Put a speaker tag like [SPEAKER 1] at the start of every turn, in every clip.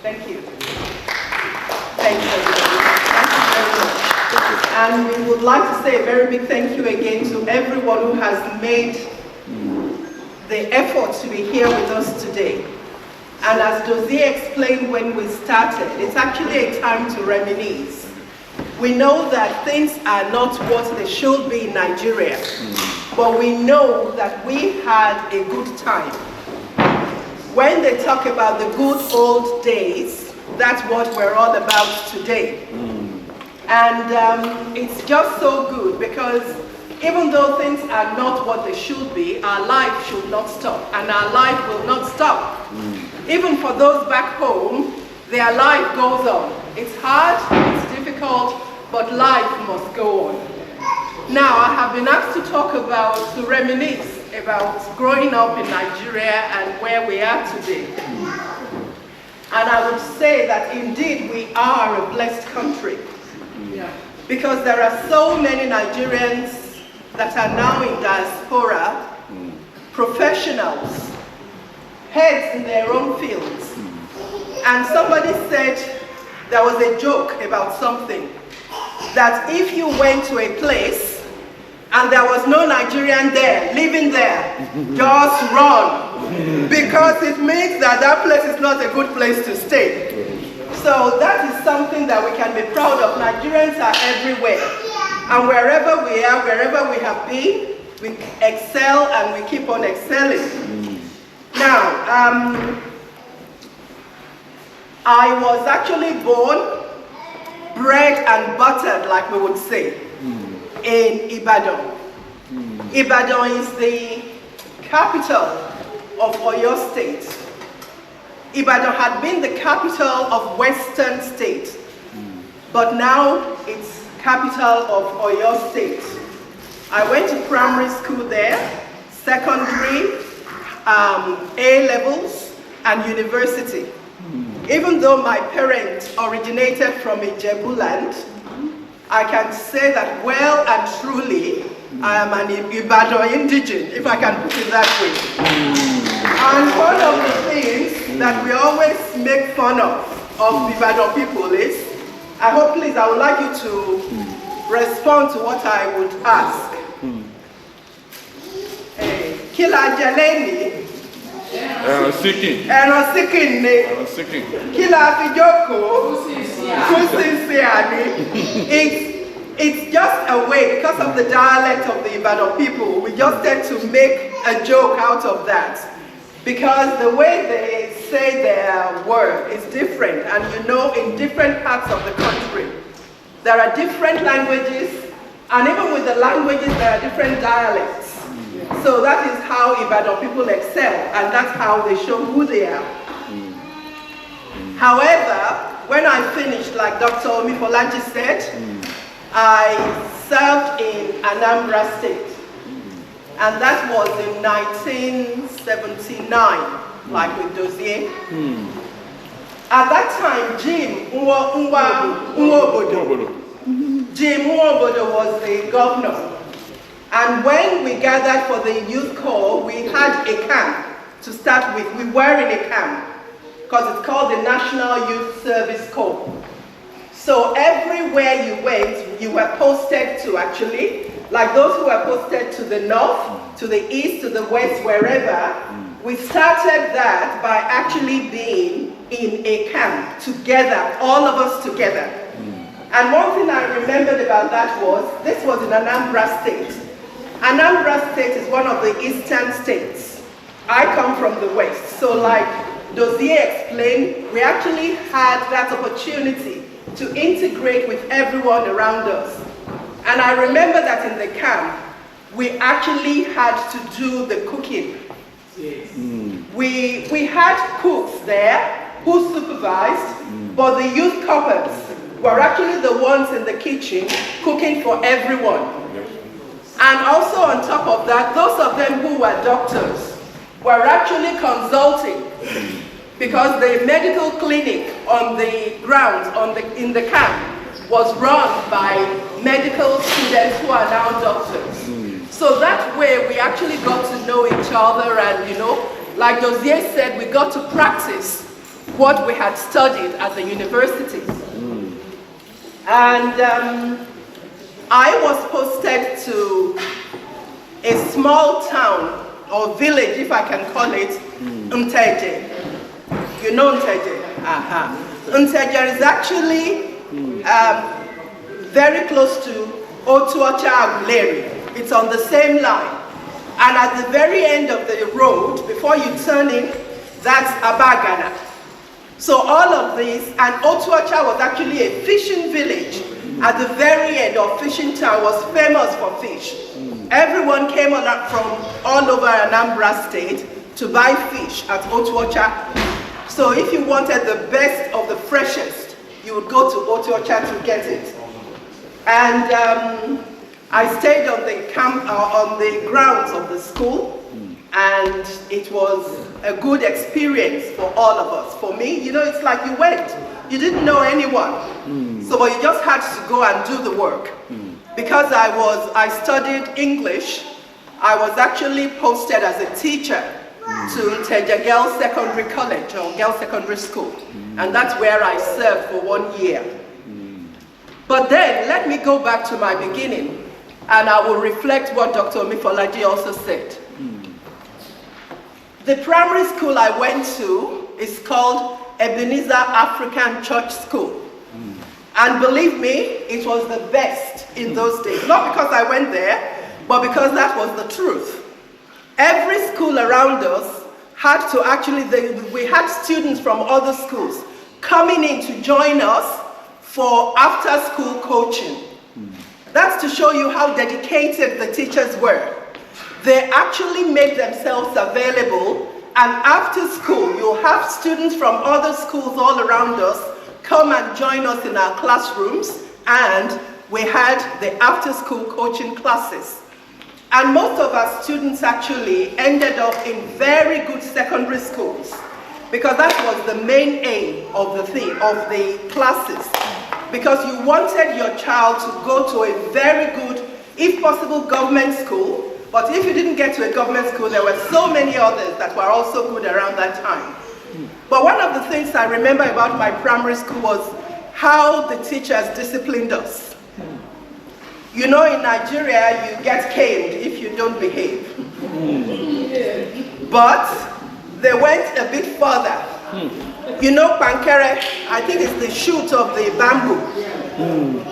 [SPEAKER 1] Thank you. Thank you, everybody. Thank you very much. And we would like to say a very big thank you again to everyone who has made the effort to be here with us today. And as Dozie explained when we started, it's actually a time to reminisce. We know that things are not what they should be in Nigeria, but we know that we had a good time. When they talk about the good old days, that's what we're all about today. And it's just so good because even though things are not what they should be, our life should not stop, and our life will not stop. Even for those back home, their life goes on. It's hard, it's difficult, but life must go on. Now, I have been asked to talk about, to reminisce about growing up in Nigeria and where we are today. And I would say that indeed we are a blessed country. Because there are so many Nigerians that are now in diaspora, professionals, heads in their own fields. And somebody said there was a joke about something, that if you went to a place and there was no Nigerian there, living there, just run, because it means that that place is not a good place to stay. So that is something that we can be proud of. Nigerians are everywhere. And wherever we are, wherever we have been, we excel and we keep on excelling. Now, I was actually born, bred and buttered, like we would say, in Ibadan. Ibadan is the capital of Oyo State. Ibadan had been the capital of Western State, but now it's capital of Oyo State. I went to primary school there, secondary, A-levels, and university. Even though my parents originated from Ijebu land, I can say that well and truly, I am an Ibadan indigene, if I can put it that way. And one of the things that we always make fun of Ibadan people is, I would like you to respond to what I would ask. Kila Jaleni. Seeking. Kila Fijoko. It's just a way, because of the dialect of the Ibadan people, we just tend to make a joke out of that. Because the way they say their word is different, and you know, in different parts of the country, there are different languages, and even with the languages, there are different dialects. So that is how Ibadan people excel, and that's how they show who they are. However, when I finished, like Dr. Omifolaji said, I served in Anambra State. And that was in 1979, like with Dozie. At that time, Jim Nwobodo was the governor. And when we gathered for the youth corps, we had a camp to start with. We were in a camp, because it's called the National Youth Service Corps. So everywhere you went, you were posted to, actually, like those who were posted to the north, to the east, to the west, wherever. We started that by actually being in a camp together, all of us together. And one thing I remembered about that was, this was in Anambra State. Anambra State is one of the eastern states. I come from the west. So like Dozie explained, we actually had that opportunity to integrate with everyone around us. And I remember that in the camp, we actually had to do the cooking. Yes. We had cooks there who supervised, but the youth corpers were actually the ones in the kitchen cooking for everyone. And also on top of that, those of them who were doctors were actually consulting, because the medical clinic on the grounds, in the camp, was run by medical students who are now doctors. So that way we actually got to know each other, and you know, like Dozie said, we got to practice what we had studied at the universities. And I was posted to a small town or village, if I can call it, Nteje. You know Nteje? Nteje is actually very close to Otuocha Aguleri. It's on the same line. And at the very end of the road, before you turn in, that's Abagana. So all of these, and Otuocha was actually a fishing village at the very end of fishing town, was famous for fish. Everyone came from all over Anambra State to buy fish at Otuocha. So if you wanted the best of the freshest, you would go to Otuocha to get it. And I stayed on the grounds of the school, and it was a good experience for all of us. For me, you know, it's like you went. You didn't know anyone. So but you just had to go and do the work. Because I studied English, I was actually posted as a teacher to Nteje Girls Secondary College or Girls Secondary School. And that's where I served for 1 year. But then, let me go back to my beginning, and I will reflect what Dr. Omifolaji also said. The primary school I went to is called Ebenezer African Church School. And believe me, it was the best in those days. Not because I went there, but because that was the truth. Every school around us had to actually, we had students from other schools coming in to join us for after-school coaching. That's to show you how dedicated the teachers were. They actually made themselves available, and after school, you'll have students from other schools all around us come and join us in our classrooms, and we had the after-school coaching classes. And most of our students actually ended up in very good secondary schools, because that was the main aim of the classes. Because you wanted your child to go to a very good, if possible, government school. But if you didn't get to a government school, there were so many others that were also good around that time. But one of the things I remember about my primary school was how the teachers disciplined us. You know, in Nigeria, you get caned if you don't behave. But they went a bit further. You know, pankere, I think it's the shoot of the bamboo.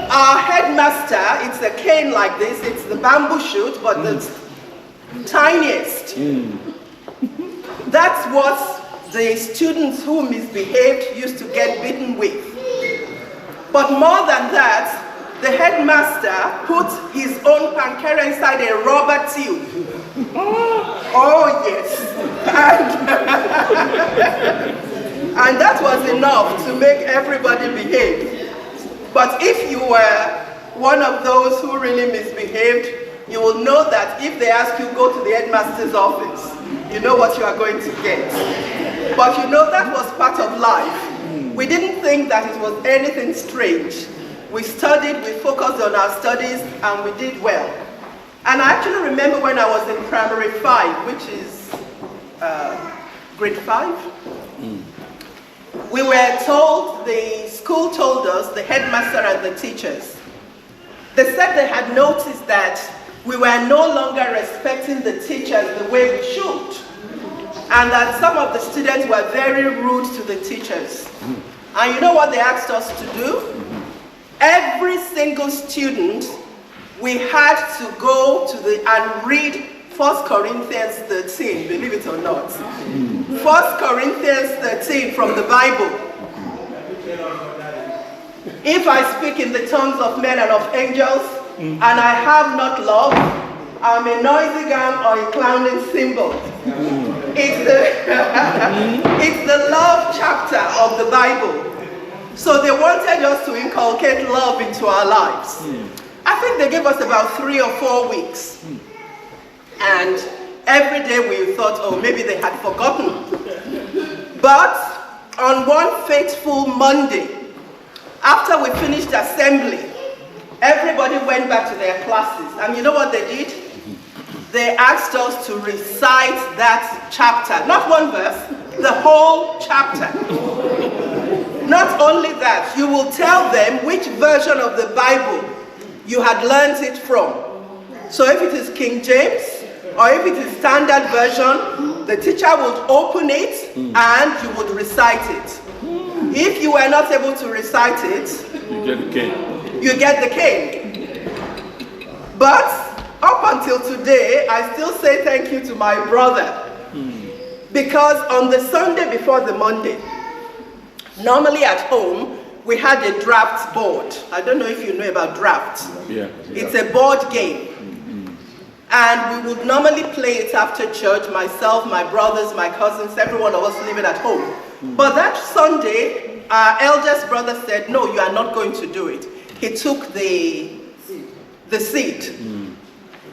[SPEAKER 1] Our headmaster, it's a cane like this, it's the bamboo shoot, but the tiniest. That's what the students who misbehaved used to get beaten with. But more than that, the headmaster put his own pankere inside a rubber tube. Oh yes. And that was enough to make everybody behave. But if you were one of those who really misbehaved, you will know that if they ask you, go to the headmaster's office, you know what you are going to get. But you know, that was part of life. We didn't think that it was anything strange. We studied, we focused on our studies, and we did well. And I actually remember when I was in primary 5, which is grade 5, we were told, the school told us, the headmaster and the teachers, they said they had noticed that we were no longer respecting the teachers the way we should, and that some of the students were very rude to the teachers. And you know what they asked us to do? Every single student, we had to go to and read 1 Corinthians 13, believe it or not. 1 Corinthians 13 from the Bible. If I speak in the tongues of men and of angels, and I have not love, I'm a noisy gong or a clowning cymbal. It's the love chapter of the Bible. So they wanted us to inculcate love into our lives. I think they gave us about 3 or 4 weeks. And every day we thought, oh, maybe they had forgotten. But on one fateful Monday, after we finished assembly, everybody went back to their classes. And you know what they did? they asked us to recite that chapter, not one verse, the whole chapter. Not only that, you will tell them which version of the Bible you had learned it from. So if it is King James, or if it is standard version, the teacher would open it and you would recite it. If you were not able to recite it,
[SPEAKER 2] you get the cane.
[SPEAKER 1] You get the cane. But up until today, I still say thank you to my brother. Because on the Sunday before the Monday, normally at home, we had a draft board. I don't know if you know about draft.
[SPEAKER 2] Yeah.
[SPEAKER 1] It's a board game. And we would normally play it after church, myself, my brothers, my cousins, every one of us living at home. But that Sunday, our eldest brother said, no, you are not going to do it. He took the seed.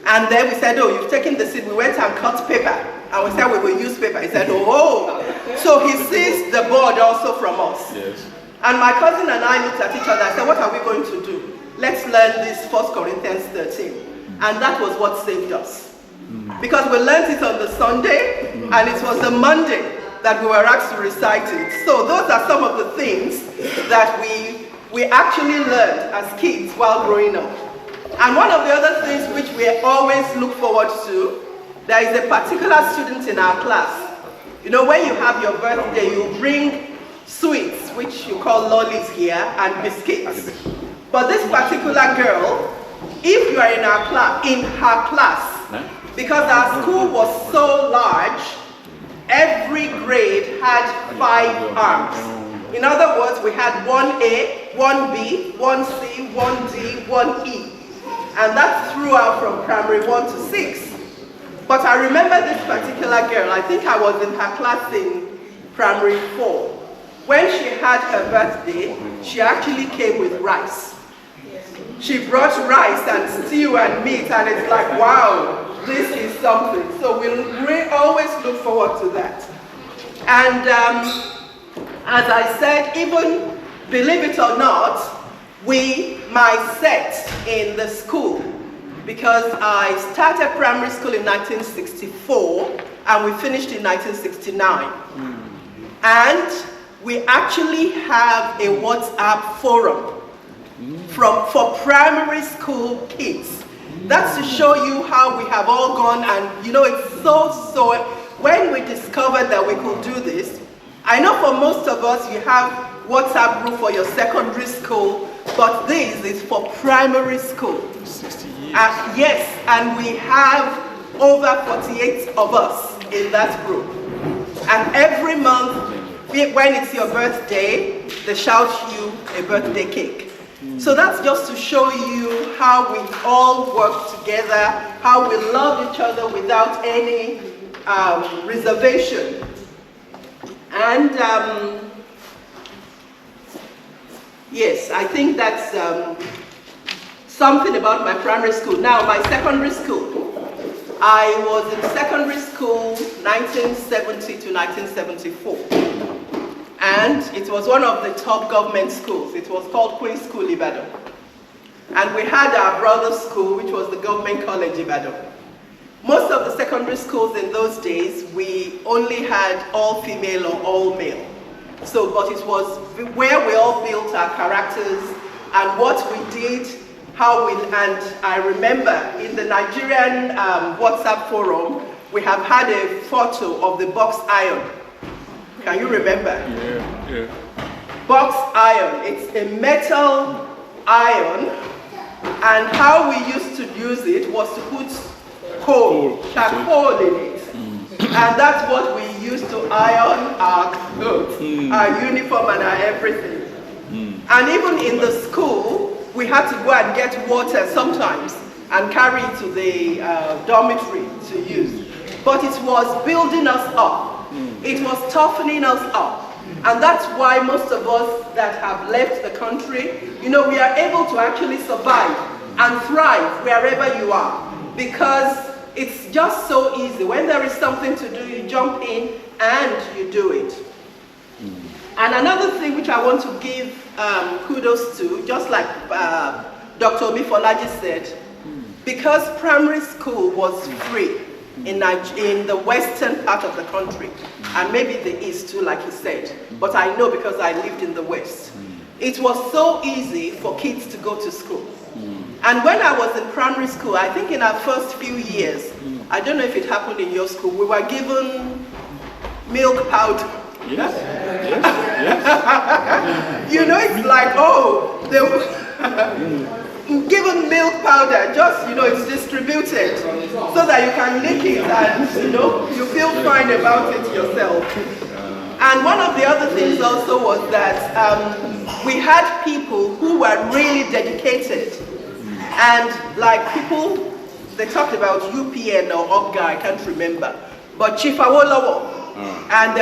[SPEAKER 1] And then we said, oh, you've taken the seed. We went and cut paper. And we said we will use paper. He said, oh. So he seized the board also from us.
[SPEAKER 2] Yes.
[SPEAKER 1] And my cousin and I looked at each other and said, what are we going to do? Let's learn this 1 Corinthians 13. And that was what saved us. Because we learned it on the Sunday, and it was the Monday that we were asked to recite it. So those are some of the things that we actually learned as kids while growing up. And one of the other things which we always look forward to, there is a particular student in our class. You know, when you have your birthday, you bring sweets, which you call lollies here, and biscuits. But this particular girl, if you are in her class, because our school was so large, every grade had 5 arms. In other words, we had 1A, 1B, 1C, 1D, 1E. And that's throughout from primary 1 to 6. But I remember this particular girl, I think I was in her class in primary 4. When she had her birthday, she actually came with rice. She brought rice and stew and meat, and it's like, wow, this is something. So we always look forward to that. And as I said, even, believe it or not, my set in the school, because I started primary school in 1964, and we finished in 1969. And we actually have a WhatsApp forum for primary school kids. That's to show you how we have all gone, and you know, it's so, when we discovered that we could do this, I know for most of us you have WhatsApp group for your secondary school, but this is for primary school.
[SPEAKER 2] 60 years.
[SPEAKER 1] Yes, and we have over 48 of us in that group. And every month, when it's your birthday, they shout you a birthday cake. So that's just to show you how we all work together, how we love each other without any reservation. And yes, I think that's something about my primary school. Now, my secondary school, I was in secondary school 1970 to 1974. And it was one of the top government schools. It was called Queen's School Ibadan. And we had our brother school, which was the Government College Ibadan. Most of the secondary schools in those days, we only had all female or all male. So, but it was where we all built our characters and what we did, and I remember in the Nigerian WhatsApp forum, we have had a photo of the box iron. Can you remember?
[SPEAKER 2] Yeah.
[SPEAKER 1] Box iron. It's a metal iron, and how we used to use it was to put charcoal in it. And that's what we used to iron our clothes, our uniform and our everything. And even in the school, we had to go and get water sometimes and carry it to the dormitory to use. But it was building us up. It was toughening us up. And that's why most of us that have left the country, you know, we are able to actually survive and thrive wherever you are. Because it's just so easy. When there is something to do, you jump in and you do it. And another thing which I want to give kudos to, just like Dr. Omifolaji said, because primary school was free in the western part of the country, and maybe the east too, like you said, but I know because I lived in the west. It was so easy for kids to go to school. And when I was in primary school, I think in our first few years, I don't know if it happened in your school, we were given milk powder.
[SPEAKER 2] Yes. Yes.
[SPEAKER 1] You know, it's like, oh, they were given milk powder, just, you know, it's distributed so that you can lick it and, you know, you feel fine about it yourself. And one of the other things also was that we had people who were really dedicated. And like people, they talked about UPN or OGA, I can't remember, but Chief Awolowo. And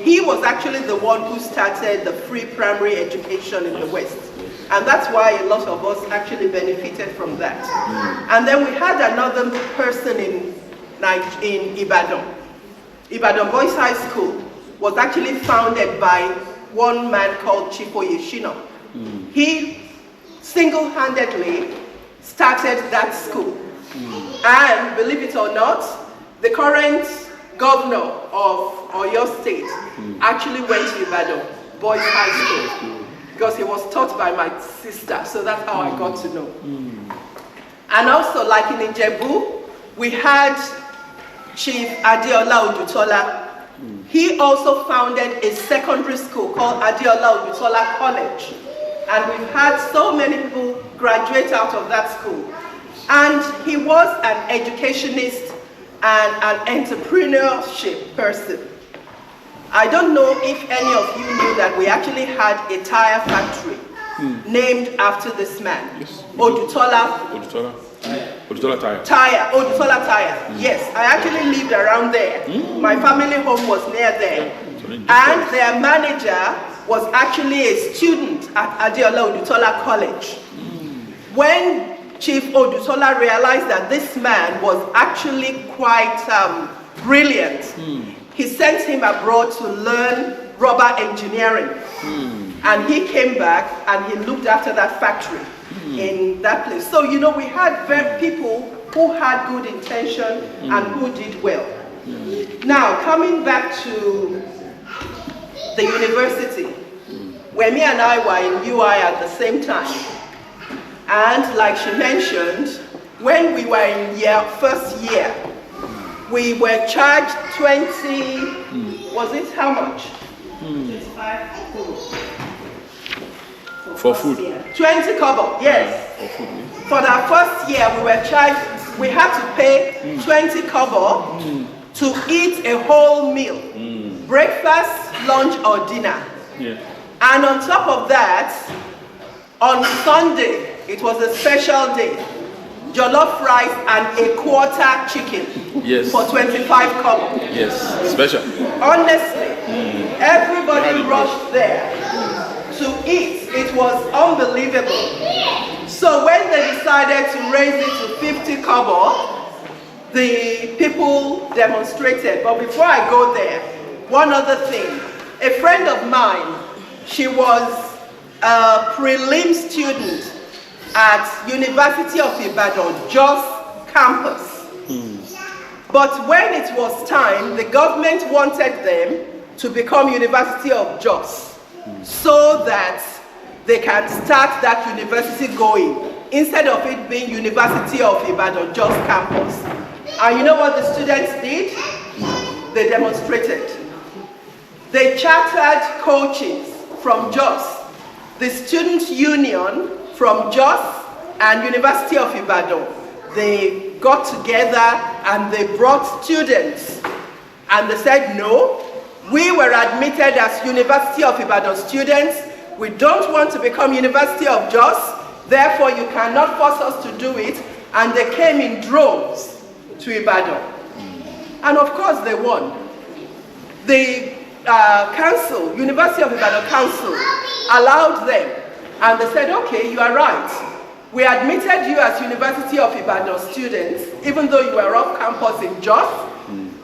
[SPEAKER 1] he was actually the one who started the free primary education in the West. And that's why a lot of us actually benefited from that. And then we had another person in Ibadan. Ibadan Boys High School was actually founded by one man called Chief Oyeshino. He single-handedly started that school. And believe it or not, the current governor of Oyo State actually went to Ibadan Boys High School because he was taught by my sister, so that's how I got to know. And also, like in Ijebu, we had Chief Adeola Odutola. He also founded a secondary school called Adeola Odutola College. And we've had so many people graduate out of that school. And he was an educationist and an entrepreneurship person. I don't know if any of you knew that we actually had a tire factory named after this man. Yes. Odutola Tire. Odutola Tire. Yes, I actually lived around there. My family home was near there. And their manager was actually a student at Adeola Odutola College. When Chief Odutola realized that this man was actually quite brilliant, he sent him abroad to learn rubber engineering. And he came back and he looked after that factory in that place. So, you know, we had people who had good intention and who did well. Now, coming back to the university, Wemi and I were in UI at the same time. And like she mentioned, when we were in first year, we were charged 20, was it how much? 25
[SPEAKER 2] for food.
[SPEAKER 1] 20 kobo, yes.
[SPEAKER 2] For food.
[SPEAKER 1] For our first year, we were charged, we had to pay 20 kobo to eat a whole meal. Breakfast, lunch, or dinner.
[SPEAKER 2] Yeah.
[SPEAKER 1] And on top of that, on Sunday, it was a special day. Jollof rice and a quarter chicken.
[SPEAKER 2] Yes.
[SPEAKER 1] For 25 kobo.
[SPEAKER 2] Yes, special.
[SPEAKER 1] Honestly, everybody rushed there to eat. It was unbelievable. So when they decided to raise it to 50 kobo, the people demonstrated. But before I go there, one other thing. A friend of mine, she was a prelim student at University of Ibadan, Jos campus. But when it was time, the government wanted them to become University of Jos so that they can start that university going instead of it being University of Ibadan, Jos campus. And you know what the students did? They demonstrated. They chartered coaches from Jos, the student union from Jos and University of Ibadan. They got together and they brought students. And they said, no, we were admitted as University of Ibadan students. We don't want to become University of Jos. Therefore, you cannot force us to do it. And they came in droves to Ibadan. And of course, they won. The council, University of Ibadan Council, allowed them. And they said, okay, you are right. We admitted you as University of Ibadan students, even though you were off campus in Jos.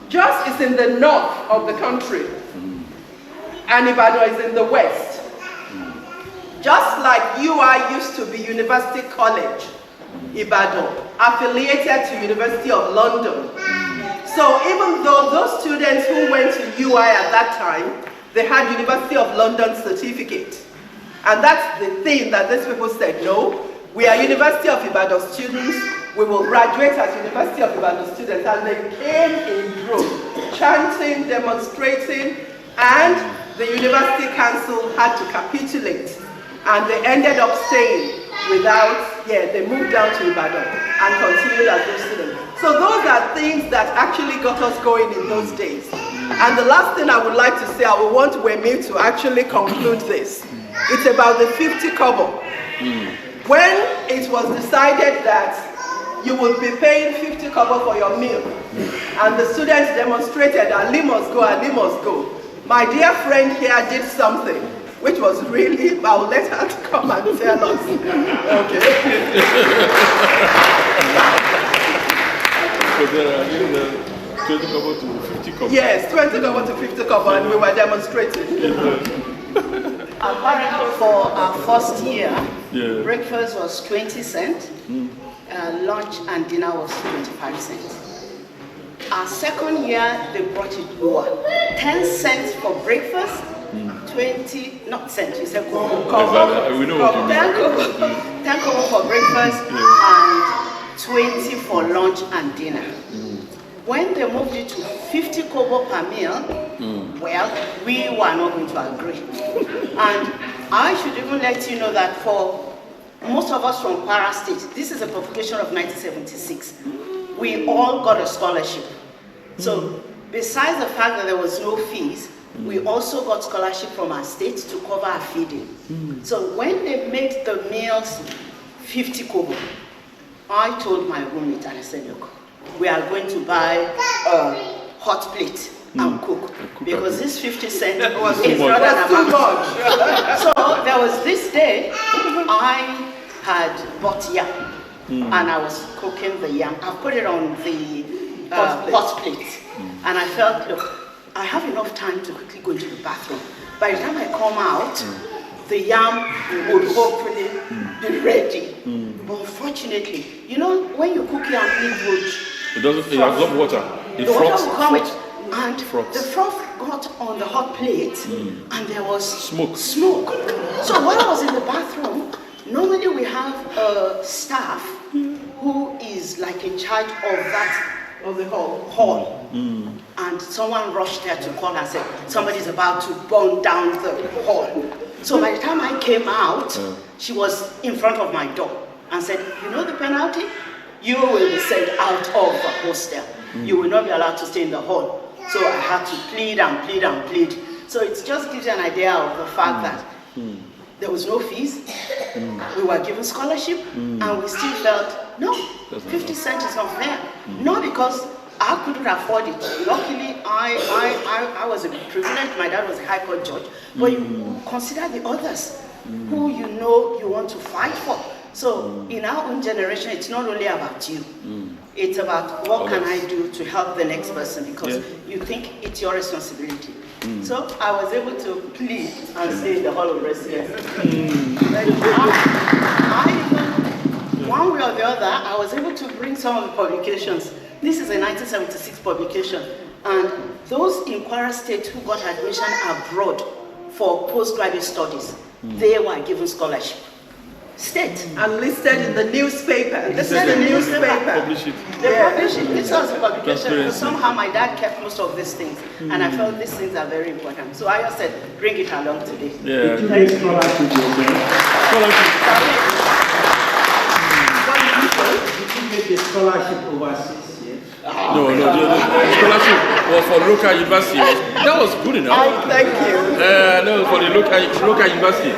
[SPEAKER 1] Jos is in the north of the country, and Ibadan is in the west. Just like UI used to be University College Ibadan, affiliated to University of London. So even though those students who went to UI at that time, they had University of London certificate. And that's the thing that these people said, no, we are University of Ibadan students, we will graduate as University of Ibadan students. And they came in droves, chanting, demonstrating, and the University Council had to capitulate. And they ended up staying without, they moved down to Ibadan and continued as those students. So those are things that actually got us going in those days. And the last thing I would like to say, I would want Wemi to actually conclude this. It's about the 50 kobo. When it was decided that you would be paying 50 kobo for your meal, and the students demonstrated, Ali must go, Ali must go. My dear friend here did something, which was really, I'll let her to come and tell us. Okay.
[SPEAKER 2] So there are 20 kobo to 50 kobo.
[SPEAKER 1] Yes, 20 kobo to 50 kobo, and we were demonstrating.
[SPEAKER 3] Apparently for our first year, breakfast was 20 cents, lunch and dinner was 25 cents. Our second year, they brought it lower. 10 cents for breakfast, 20, not cents, you said kobo.
[SPEAKER 2] We know what you mean.
[SPEAKER 3] 10 kobo for breakfast and 20 for lunch and dinner. When they moved it to 50 kobo per meal, well, we were not going to agree. And I should even let you know that for most of us from Kwara State, this is a publication of 1976, we all got a scholarship. So besides the fact that there was no fees, we also got scholarship from our state to cover our feeding. So when they made the meals 50 kobo, I told my roommate and I said, look, we are going to buy a hot plate and cook, because this 50 cents is rather too much. So there was this day, I had bought yam and I was cooking the yam. I put it on the hot plate and I felt, look, I have enough time to quickly go into the bathroom. By the time I come out, the yam would hopefully be ready. But unfortunately, you know, when you cook yam, it would...
[SPEAKER 2] It doesn't, it absorbs water. It
[SPEAKER 3] the
[SPEAKER 2] froths.
[SPEAKER 3] water will come and the froth got on the hot plate and there was smoke. So when I was in the bathroom, normally we have a staff who is like in charge of that, of the hall. And someone rushed there to call and said, somebody's about to burn down the hall. So by the time I came out, she was in front of my door and said, you know the penalty? You will be sent out of the hostel. You will not be allowed to stay in the hall. So I had to plead and plead and plead. So it just gives you an idea of the fact that there was no fees. We were given scholarship and we still felt, no, 50 cents is not fair. Not because I couldn't afford it. Luckily, I was a privileged, my dad was a high court judge. But you consider the others who you know you want to fight for. So in our own generation, it's not only about you. It's about what can I do to help the next person, because you think it's your responsibility. So I was able to plead and stay in the Hall of Residence. One way or the other, I was able to bring some of the publications. This is a 1976 publication. And those in Kwara State who got admission abroad for postgraduate studies, they were given scholarship. State.
[SPEAKER 1] And listed in the newspaper.
[SPEAKER 3] Listed in the newspaper.
[SPEAKER 2] Publish it.
[SPEAKER 3] They publish it. This was a publication. Because somehow my dad kept most of these things. And I felt these things are very important. So I just said, bring it along today.
[SPEAKER 2] Yeah.
[SPEAKER 4] Did you get scholarship yourself? Did you get the scholarship overseas?
[SPEAKER 2] No, the scholarship was for local university. That was good enough.
[SPEAKER 1] Thank you.
[SPEAKER 2] No, for the local university.